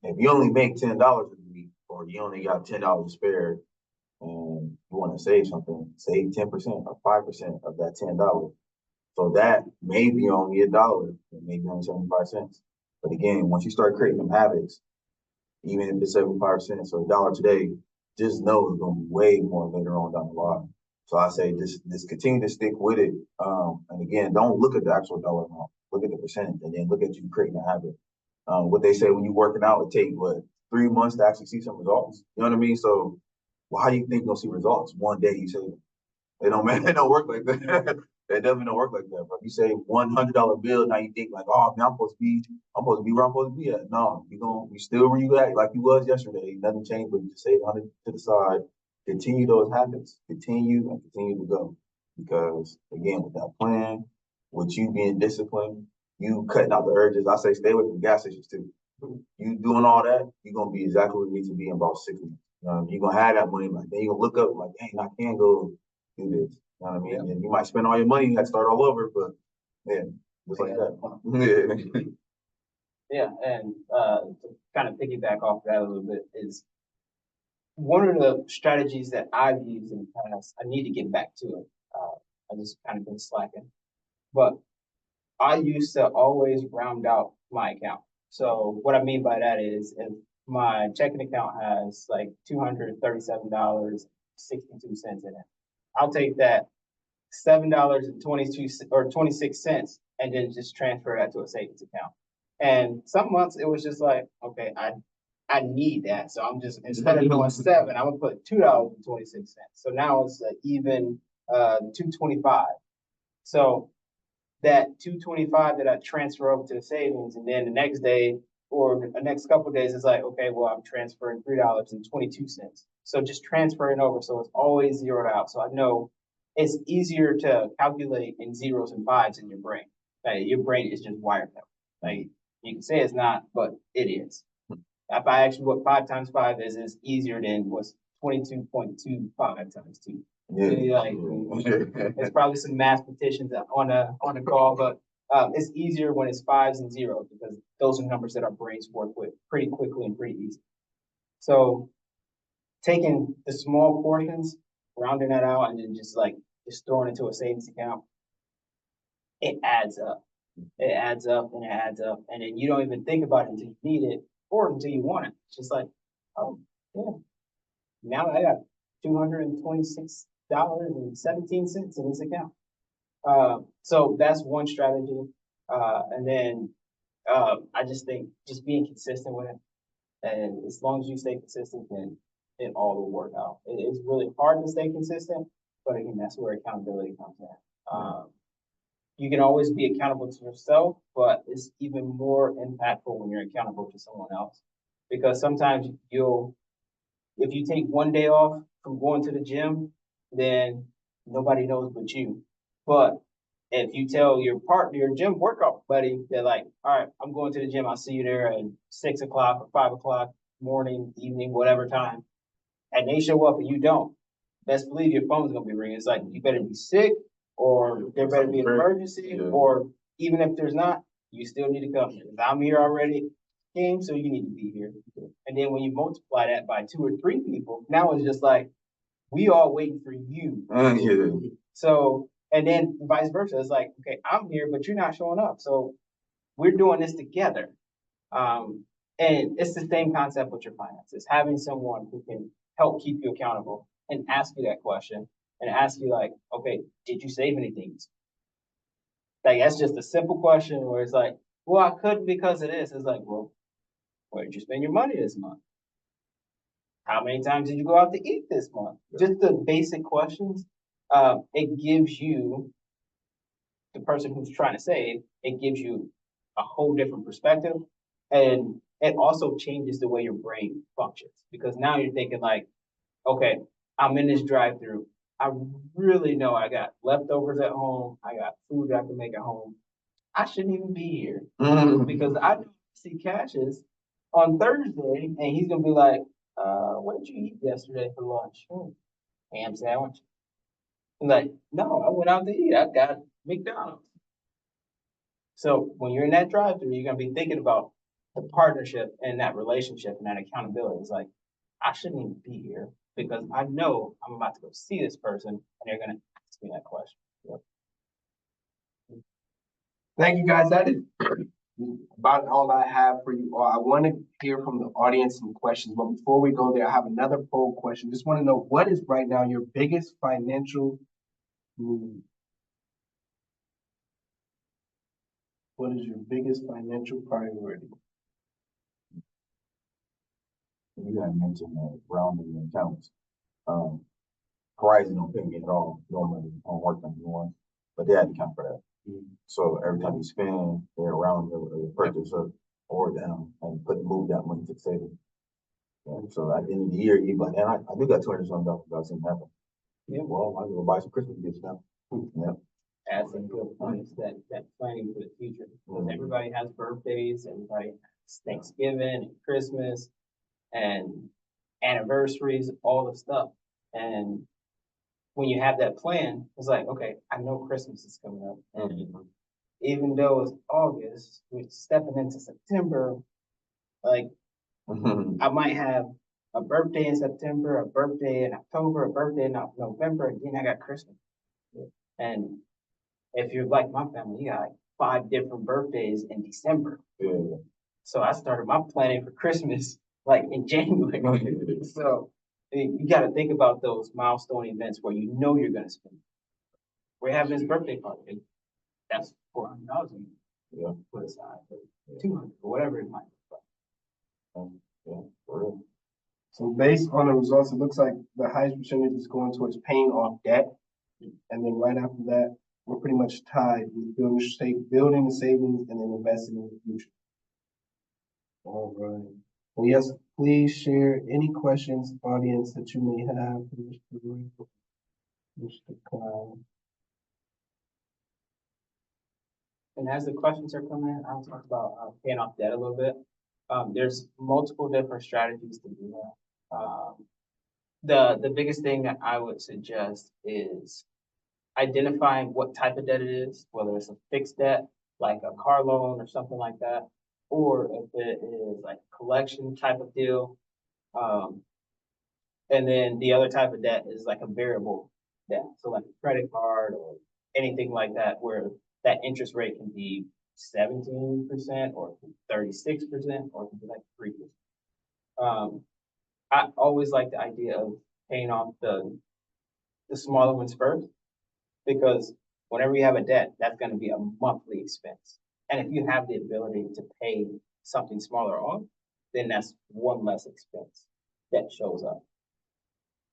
if you only make $10 a week, or you only got $10 spare, and you want to save something, save 10% or 5% of that $10. So that may be only $1, maybe only 75 cents. But again, once you start creating them habits, even if it's 75 cents or $1 today, just know it's gonna be way more later on down the line. So I say just continue to stick with it. And again, don't look at the actual dollar amount. Look at the percentage, and then look at you creating a habit. What they say when you're working out, it takes 3 months to actually see some results. You know what I mean? So, well, how do you think you'll see results? One day you say they don't man, it don't work like that. It definitely don't work like that, bro. You say $100 bill, now you think like, oh man, I'm supposed to be where I'm supposed to be at. No, you still where you at like you was yesterday. Nothing changed, but you just save 100 to the side. Continue those habits. Continue and continue to go. Because again, with that plan, with you being disciplined, you cutting out the urges. I say stay away from gas stations too. You doing all that, you're gonna be exactly where you need to be in about 6 months. You're gonna have that money, like then you're gonna look up like, dang, I can go do this. You know what I mean? Yeah. And you might spend all your money, you have to start all over, but yeah, just like that. Yeah, and to kind of piggyback off that a little bit is one of the strategies that I've used in the past. I need to get back to it. I just kind of been slacking, but I used to always round out my account. So what I mean by that is if my checking account has like $237.62 in it, I'll take that $7.22 or 26 cents and then just transfer that to a savings account. And some months it was just like, okay, I need that. So I'm just, instead of doing $7, I'm gonna put $2.26. So now it's even 225. So that 225 that I transfer over to the savings, and then the next day or the next couple of days, it's like, okay, well, I'm transferring $3.22. So just transferring over. So it's always zeroed out. So I know it's easier to calculate in zeros and fives in your brain. Like your brain is just wired that way. Like you can say it's not, but it is. If I ask you what 5 times 5 is, it's easier than what's 22.25 times 2. Yeah. Like, there's probably some mathematicians on the call, but it's easier when it's fives and zeros because those are numbers that our brains work with pretty quickly and pretty easy. So taking the small portions, rounding that out, and then just throwing it into a savings account, it adds up. It adds up and it adds up, and then you don't even think about it until you need it or until you want it. It's just like, oh yeah, now I got $226.17 in his account. So that's one strategy. And then I just think just being consistent with it. And as long as you stay consistent, then it all will work out. It's really hard to stay consistent, but again, that's where accountability comes in. You can always be accountable to yourself, but it's even more impactful when you're accountable to someone else. Because sometimes if you take one day off from going to the gym, then nobody knows but you. But if you tell your partner, your gym workout buddy, they're like, all right, I'm going to the gym. I'll see you there at 6 o'clock or 5 o'clock, morning, evening, whatever time. And they show up and you don't. Best believe your phone's gonna be ringing. It's like, you better be sick, or there better be an emergency, or even if there's not, you still need to come. If I'm here already, game, so you need to be here. And then when you multiply that by 2 or 3 people, now it's just like, we all waiting for you. Yeah. So, and then vice versa. It's like, okay, I'm here, but you're not showing up. So we're doing this together. And it's the same concept with your finances, having someone who can help keep you accountable and ask you that question and ask you like, okay, did you save anything? Like, that's just a simple question where it's like, well, I couldn't because of this. It's like, well, where did you spend your money this month? How many times did you go out to eat this month? Just the basic questions. It gives you, the person who's trying to save, it gives you a whole different perspective. And it also changes the way your brain functions, because now you're thinking like, okay, I'm in this drive-through. I really know I got leftovers at home. I got food that I can make at home. I shouldn't even be here because I see Cassius on Thursday and he's gonna be like, what did you eat yesterday for lunch? Ham sandwich. I'm like, no, I went out to eat. I got McDonald's. So when you're in that drive-through, you're gonna be thinking about the partnership and that relationship and that accountability. It's like, I shouldn't even be here because I know I'm about to go see this person and they're gonna ask me that question. Thank you, guys. That is about all I have for you all. I want to hear from the audience some questions, but before we go there, I have another poll question. Just want to know, what is right now your biggest financial need? What is your biggest financial priority? You had mentioned rounding the accounts. Horizon don't pay me at all normally on work anymore, but they had to count for that. So every time you spend, they're around the purchase up or down and move that money to the savings. And so at the end of the year, you like, and I do got $200-something I've seen happen. Yeah, well, I'm gonna buy some Christmas gifts now. Yeah. Add some good points that planning for the future, because everybody has birthdays, everybody has Thanksgiving and Christmas and anniversaries, all the stuff. And when you have that plan, it's like, okay, I know Christmas is coming up. And even though it's August, we're stepping into September, like I might have a birthday in September, a birthday in October, a birthday in November, and then I got Christmas. And if you're like my family, you got like 5 different birthdays in December. Yeah. So I started my planning for Christmas like in January. So you got to think about those milestone events where you know you're going to spend. We're having this birthday party. That's $400,000. Yeah. Put aside for 200 or whatever it might be. Yeah, for real. So based on the results, it looks like the highest percentage is going towards paying off debt. And then right after that, we're pretty much tied with building the savings and then investing in the future. All right. Well, yes, please share any questions, audience, that you may have for Mr. Cloud. And as the questions are coming in, I'll talk about paying off debt a little bit. There's multiple different strategies to do that. The biggest thing that I would suggest is identifying what type of debt it is, whether it's a fixed debt, like a car loan or something like that, or if it is like a collection type of deal. And then the other type of debt is like a variable debt. So like a credit card or anything like that, where that interest rate can be 17% or 36% or it can be like 3%. I always like the idea of paying off the smaller ones first. Because whenever you have a debt, that's gonna be a monthly expense. And if you have the ability to pay something smaller off, then that's one less expense that shows up.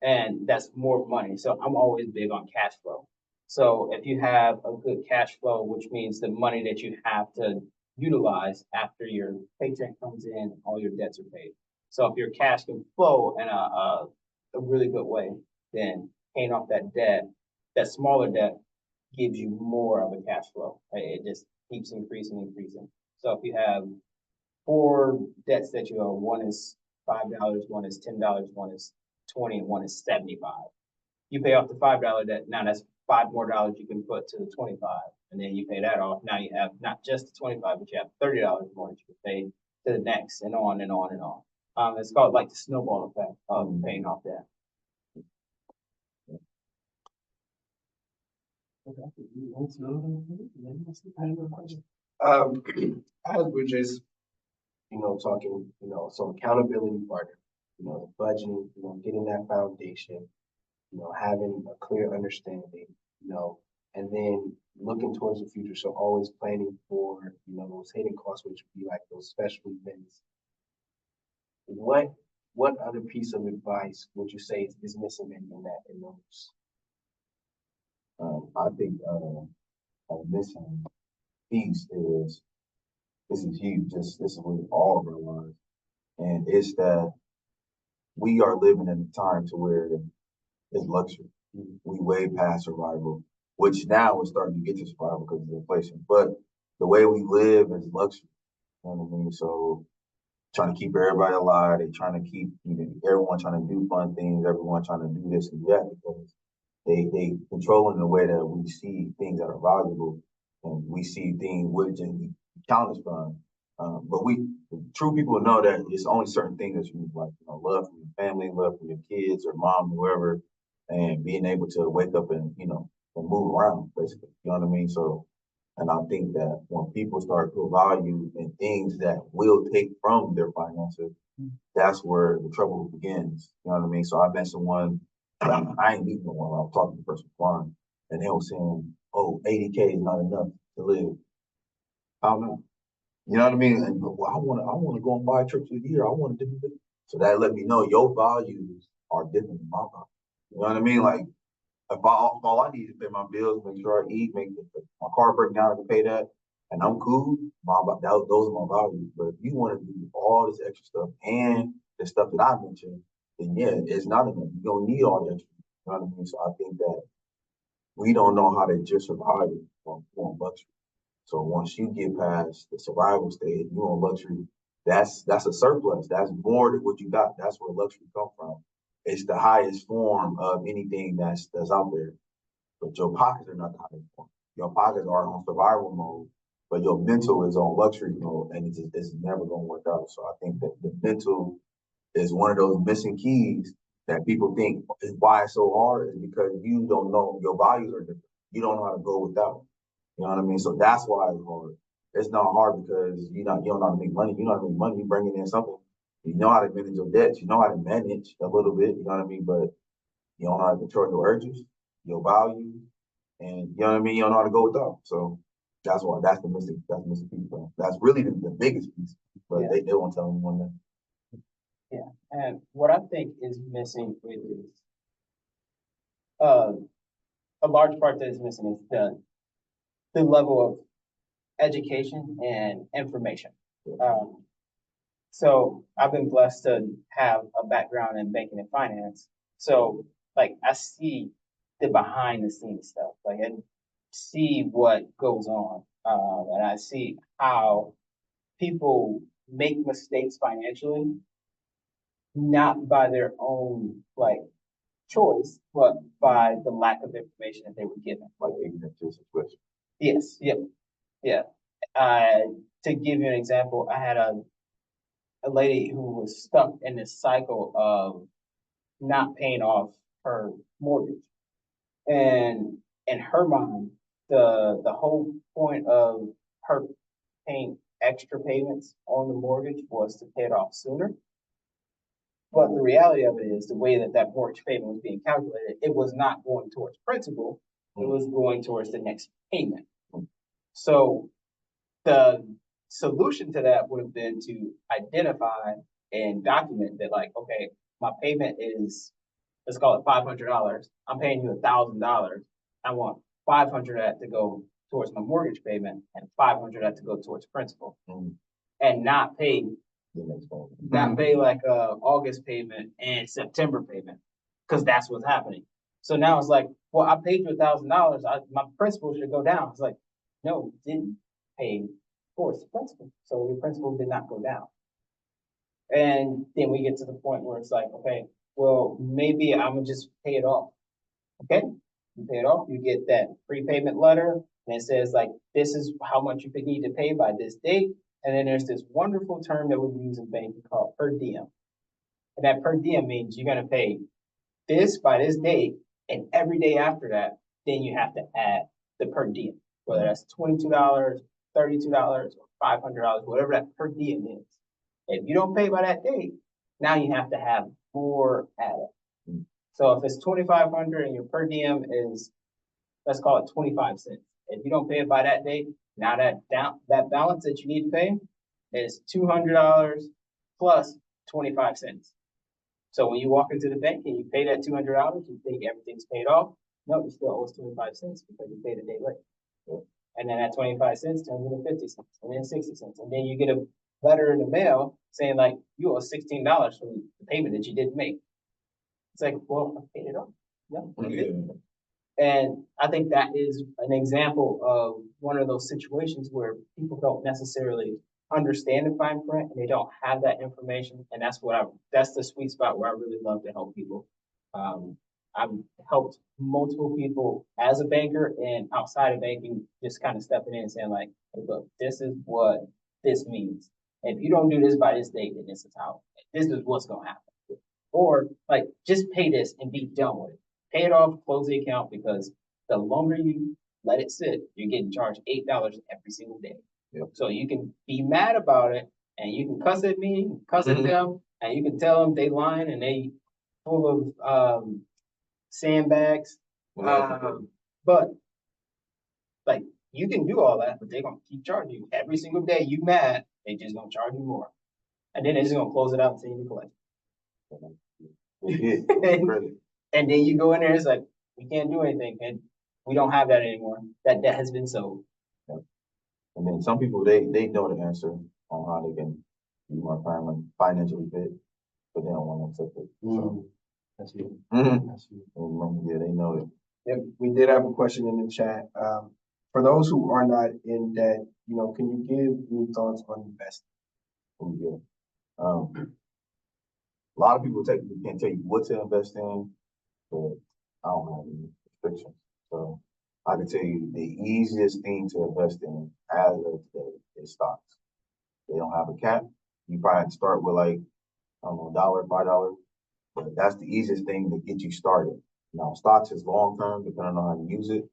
And that's more money. So I'm always big on cash flow. So if you have a good cash flow, which means the money that you have to utilize after your paycheck comes in, all your debts are paid. So if your cash can flow in a really good way, then paying off that debt, that smaller debt gives you more of a cash flow. It just keeps increasing, increasing. So if you have four debts that you owe, one is $5, one is $10, one is 20, and one is 75. You pay off the $5 debt, now that's $5 more you can put to the 25, and then you pay that off. Now you have not just the 25, but you have $30 more that you can pay to the next, and on and on and on. It's called like the snowball effect of paying off debt. As we're just, talking, so accountability partner, budgeting, getting that foundation, having a clear understanding, and then looking towards the future. So always planning for, those hidden costs, which would be like those special events. What other piece of advice would you say is missing in those? I think, a missing piece is, this is huge, this is with all of our lives. And it's that we are living in a time to where it's luxury. We way past survival, which now is starting to get to survival because of the inflation. But the way we live is luxury. You know what I mean? So trying to keep everybody alive, they trying to keep everyone trying to do fun things, everyone trying to do this and that because they controlling the way that we see things that are valuable and we see things which count as fun. But true people know that it's only certain things that you need, like love from your family, love from your kids or mom, whoever, and being able to wake up and and move around, basically. You know what I mean? So, and I think that when people start to value in things that will take from their finances, that's where the trouble begins. You know what I mean? So I met someone, I ain't meeting no one. I was talking to the person flying, and they were saying, "Oh, 80K is not enough to live." I don't know. You know what I mean? And well, I want to go and buy a trip to a year. I want to do this. So that let me know your values are different than my values. You know what I mean? Like if all I need is to pay my bills, make sure I eat, my car break down, I can pay that, and I'm cool. Those are my values. But if you want to do all this extra stuff and the stuff that I mentioned, then yeah, it's not enough. You don't need all the extra. You know what I mean? So I think that we don't know how to just survive on luxury. So once you get past the survival stage, you're on luxury. That's a surplus. That's more than what you got. That's where luxury comes from. It's the highest form of anything that's out there. But your pockets are not the highest form. Your pockets are on survival mode, but your mental is on luxury mode, and it's never gonna work out. So I think that the mental is one of those missing keys that people think is why it's so hard is because you don't know your values are different. You don't know how to go without. You know what I mean? So that's why it's hard. It's not hard because you don't know how to make money. You know how to make money. You bringing in something. You know how to manage your debts. You know how to manage a little bit. You know what I mean? But you don't know how to control your urges, your values, and you know what I mean. You don't know how to go without. So that's why that's the missing. That's the missing piece. Bro. That's really the biggest piece. But they won't tell anyone that. Yeah, and what I think is missing is a large part that is missing is the level of education and information. So I've been blessed to have a background in banking and finance. So like I see the behind the scenes stuff. Like I see what goes on, and I see how people make mistakes financially, not by their own like choice, but by the lack of information that they were given. Like ignorance is a question. Yes, yep, yeah. To give you an example, I had a lady who was stuck in this cycle of not paying off her mortgage. And in her mind, the whole point of her paying extra payments on the mortgage was to pay it off sooner. But the reality of it is the way that that mortgage payment was being calculated, it was not going towards principal. It was going towards the next payment. So the solution to that would have been to identify and document that like, okay, my payment is, let's call it $500. I'm paying you $1,000. I want 500 of that to go towards my mortgage payment and 500 of that to go towards principal. Mm. And not pay, The next one. not pay like a August payment and September payment, because that's what's happening. So now it's like, well, I paid you $1,000. My principal should go down. It's like, no, you didn't pay towards the principal. So your principal did not go down. And then we get to the point where it's like, okay, well, maybe I'm gonna just pay it off. Okay, you pay it off, you get that prepayment letter, and it says like, this is how much you need to pay by this date. And then there's this wonderful term that we use in banking called per diem. And that per diem means you're gonna pay this by this date, and every day after that, then you have to add the per diem, whether that's $22, $32, or $500, whatever that per diem is. If you don't pay by that date, now you have to have more added. So if it's 2,500 and your per diem is, let's call it 25 cents. If you don't pay it by that date, now that balance that you need to pay is $200 plus 25 cents. So when you walk into the bank and you pay that $200, you think everything's paid off. No, you still owe us 25 cents because you paid a day late. And then that 25 cents turns into 50 cents and then 60 cents. And then you get a letter in the mail saying like, you owe $16 for the payment that you didn't make. It's like, well, I paid it off. No, you didn't. And I think that is an example of one of those situations where people don't necessarily understand the fine print and they don't have that information. And that's the sweet spot where I really love to help people. I've helped multiple people as a banker and outside of banking, just kind of stepping in and saying like, hey, look, this is what this means. And if you don't do this by this date, then this is what's going to happen. Or like, just pay this and be done with it. Pay it off, close the account, because the longer you let it sit, you're getting charged $8 every single day. Yep. So you can be mad about it and you can cuss at me, cuss at them, and you can tell them they lying and they full of sandbags. But like, you can do all that, but they're gonna keep charging you every single day. You mad, they just gonna charge you more. And then they're just gonna close it out and say you collect. And then you go in there, it's like, we can't do anything, and we don't have that anymore. That debt has been sold. And then some people, they know the answer on how they can be more financially fit, but they don't want to accept it. So, That's you. That's you. yeah, they know it. Yep, we did have a question in the chat. For those who are not in debt, can you give any thoughts on investing? Yeah. A lot of people can't tell you what to invest in, but I don't have any restrictions. So I can tell you the easiest thing to invest in as of today is stocks. They don't have a cap. You probably have to start with like, I don't know, $1, $5, but that's the easiest thing to get you started. Now, stocks is long term, depending on how you use it.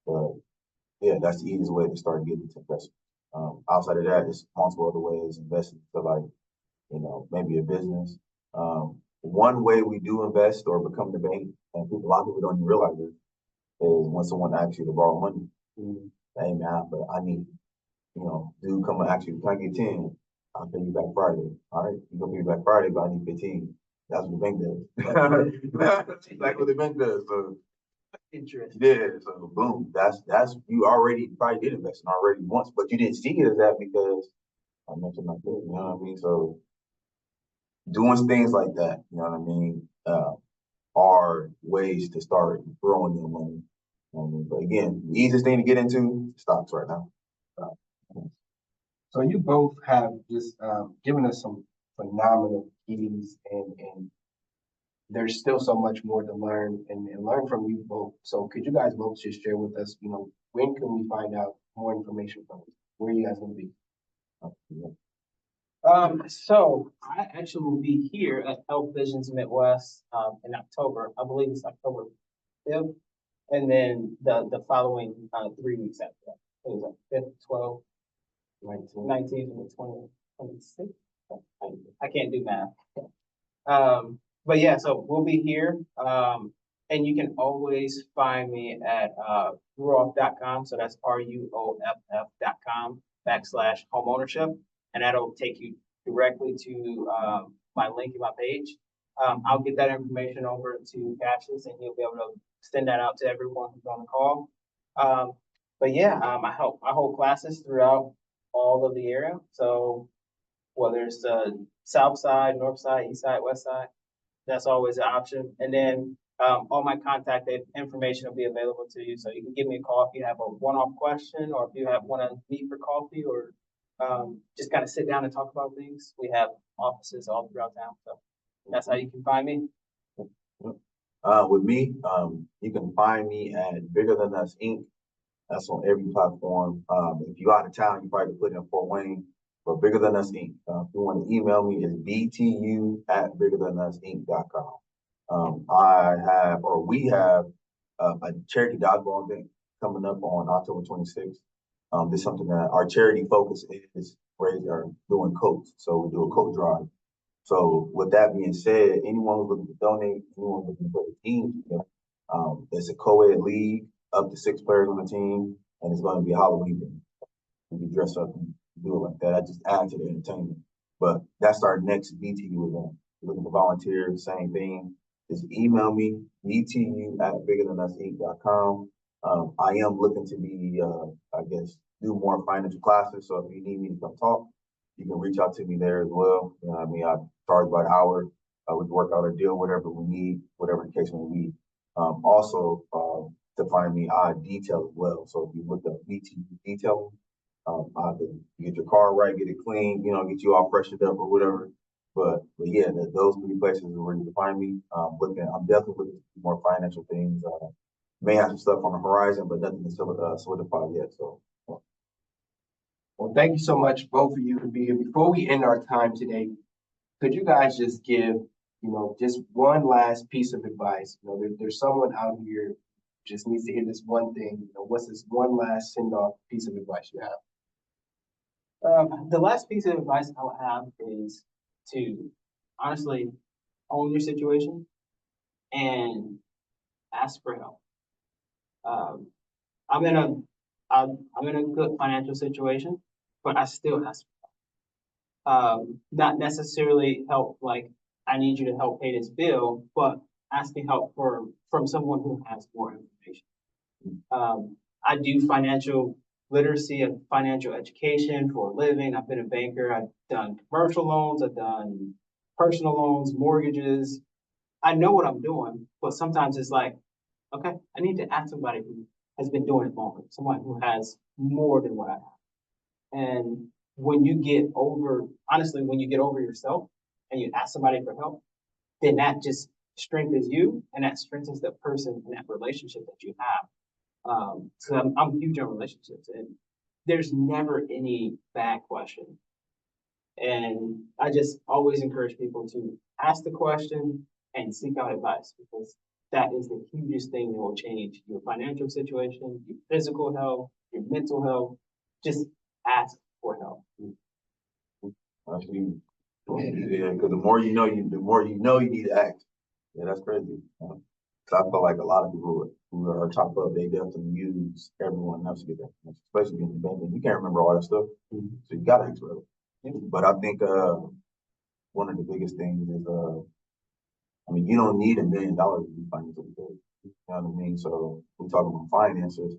But yeah, that's the easiest way to start getting into investment. Outside of that, there's multiple other ways investing to like, maybe a business. One way we do invest or become the bank, and a lot of people don't even realize it, is when someone asks you to borrow money. Hey man, but I need, dude, come and ask you, can I get 10? I'll pay you back Friday. All right, you gonna pay me back Friday, but I need 15. That's what the bank does. Like what the bank does. So Interest. yeah, so boom, that's you already probably did invest in already once, but you didn't see it as that because I mentioned my kid, you know what I mean? So doing things like that, you know what I mean, are ways to start growing your money. But again, the easiest thing to get into stocks right now. So you both have just given us some phenomenal keys, and there's still so much more to learn and learn from you both. So could you guys both just share with us, when can we find out more information from you? Where are you guys gonna be? So I actually will be here at Health Visions Midwest in October. I believe it's October 5th. And then the following 3 weeks after that. It was like 5th, 12th, 19th, and the 26th. I can't do math. But yeah, so we'll be here. And you can always find me at ruoff.com. So that's ruoff.com/homeownership. And that'll take you directly to my link in my page. I'll get that information over to Cassius and he'll be able to send that out to everyone who's on the call. But yeah, I hold classes throughout all of the area. So whether it's the south side, north side, east side, west side, that's always an option. And then all my contact information will be available to you. So you can give me a call if you have a one-off question or if you want to meet for coffee or just kind of sit down and talk about things. We have offices all throughout town. So that's how you can find me. With me, you can find me at Bigger Than Us Inc. That's on every platform. If you're out of town, you probably put in Fort Wayne, but Bigger Than Us Inc. If you want to email me, it's btu@biggerthanusinc.com. We have a charity dodgeball event coming up on October 26th. This is something that our charity focus is doing coats. So we do a coat drive. So with that being said, anyone who's looking to donate, anyone looking to put a team together, it's a co-ed league, up to 6 players on the team, and it's going to be Halloween thing. We can dress up and do it like that. I just add to the entertainment. But that's our next BTU event. If you're looking for volunteers, same thing. Just email me, btu@biggerthanusinc.com. I am looking to be, do more financial classes. So if you need me to come talk, you can reach out to me there as well. You know what I mean? I charge by the hour. We work out a deal, whatever we need, whatever the case may be. Also, to find me, I detail as well. So if you look up BTU detailing, I can get your car right, get it clean, get you all freshened up or whatever. But yeah, those 3 places are where you can find me. I'm definitely looking at more financial things. May have some stuff on the horizon, but nothing is solidified yet. So. Well, thank you so much, both of you, for being here. Before we end our time today, could you guys just give, just one last piece of advice? There's someone out here who just needs to hear this one thing. What's this one last send-off piece of advice you have? The last piece of advice I would have is to honestly own your situation and ask for help. I'm in a good financial situation, but I still ask for help. Not necessarily help like I need you to help pay this bill, but asking help from someone who has more information. I do financial literacy and financial education for a living. I've been a banker. I've done commercial loans. I've done personal loans, mortgages. I know what I'm doing, but sometimes it's like, okay, I need to ask somebody who has been doing it longer, someone who has more than what I have. And when you get over yourself and you ask somebody for help, then that just strengthens you and that strengthens the person in that relationship that you have. So I'm huge on relationships and there's never any bad question. And I just always encourage people to ask the question and seek out advice because that is the hugest thing that will change your financial situation, your physical health, your mental health. Just ask for help. Actually, yeah, because the more you know you need to act. Yeah, that's crazy. So I feel like a lot of people who are top up, they definitely use everyone else to get that, especially in the banking. You can't remember all that stuff, so you gotta ask for help. But I think one of the biggest things is you don't need $1 million to be financially good. You know what I mean? So we talk about finances.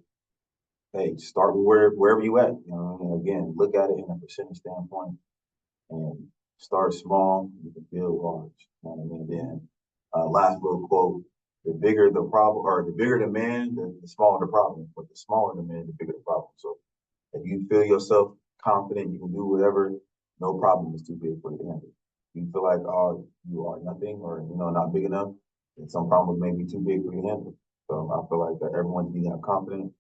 Hey, start with wherever you at. And again, look at it in a percentage standpoint, and start small. You can build large. You know what I mean? Then last little quote: the bigger the problem, or the bigger the man, the smaller the problem. But the smaller the man, the bigger the problem. So if you feel yourself confident, you can do whatever. No problem is too big for you to handle. You feel like, oh, you are nothing or, not big enough, and some problems may be too big for you to handle. So I feel like that everyone needs to have confidence,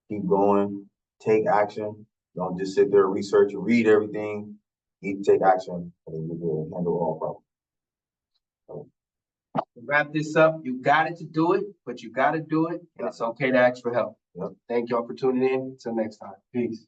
keep going, take action. Don't just sit there, research, and read everything. You need to take action, and then you'll handle all problems. So. To wrap this up, you got it to do it, but you got to do it, and it's okay to ask for help. Yep. Thank y'all for tuning in. Until next time. Peace.